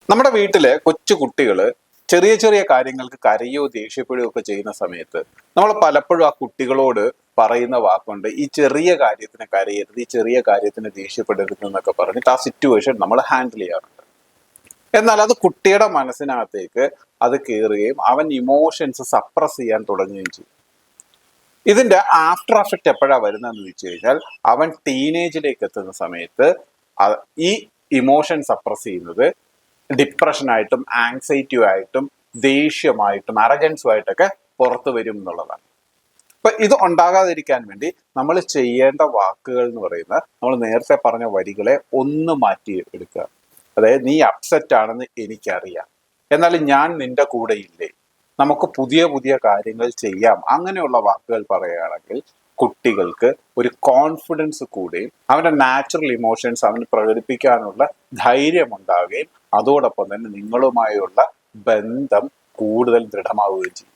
നമ്മുടെ വീട്ടിലെ കൊച്ചു കുട്ടികള് ചെറിയ ചെറിയ കാര്യങ്ങൾക്ക് കരയോ ദേഷ്യപ്പെടുകയോ ഒക്കെ ചെയ്യുന്ന സമയത്ത് നമ്മൾ പലപ്പോഴും ആ കുട്ടികളോട് പറയുന്ന വാക്കുണ്ട് ഈ ചെറിയ കാര്യത്തിന് കരയരുത്, ഈ ചെറിയ കാര്യത്തിന് ദേഷ്യപ്പെടരുത് എന്നൊക്കെ പറഞ്ഞിട്ട് ആ സിറ്റുവേഷൻ നമ്മൾ ഹാൻഡിൽ ചെയ്യാറുണ്ട്. എന്നാൽ അത് കുട്ടിയുടെ മനസ്സിനകത്തേക്ക് അത് കയറുകയും അവൻ ഇമോഷൻസ് സപ്രസ് ചെയ്യാൻ തുടങ്ങുകയും ചെയ്യും. ഇതിന്റെ ആഫ്റ്റർ എഫക്റ്റ് എപ്പോഴാണ് വരുന്നതെന്ന് വെച്ച് കഴിഞ്ഞാൽ അവൻ ടീനേജിലേക്ക് എത്തുന്ന സമയത്ത് ഈ ഇമോഷൻ സപ്രസ് ചെയ്യുന്നത് ഡിപ്രഷനായിട്ടും ആങ്സൈറ്റിയുമായിട്ടും ദേഷ്യമായിട്ടും അറഗൻസുമായിട്ടൊക്കെ പുറത്തു വരും എന്നുള്ളതാണ്. അപ്പൊ ഇത് ഉണ്ടാകാതിരിക്കാൻ വേണ്ടി നമ്മൾ ചെയ്യേണ്ട വാക്കുകൾ എന്ന് പറയുന്നത് നമ്മൾ നേരത്തെ പറഞ്ഞ വരികളെ ഒന്ന് മാറ്റി എടുക്കുക. അതായത് നീ അപ്സെറ്റ് ആണെന്ന് എനിക്കറിയാം, എന്നാലും ഞാൻ നിന്റെ കൂടെ ഇല്ലേ, നമുക്ക് പുതിയ പുതിയ കാര്യങ്ങൾ ചെയ്യാം, അങ്ങനെയുള്ള വാക്കുകൾ പറയുകയാണെങ്കിൽ കുട്ടികൾക്ക് ഒരു കോൺഫിഡൻസ് കൂടുകയും അവന്റെ നാച്ചുറൽ ഇമോഷൻസ് അവന് പ്രകടിപ്പിക്കാനുള്ള ധൈര്യം ഉണ്ടാവുകയും അതോടൊപ്പം തന്നെ നിങ്ങളുമായുള്ള ബന്ധം കൂടുതൽ ദൃഢമാവുകയും ചെയ്യും.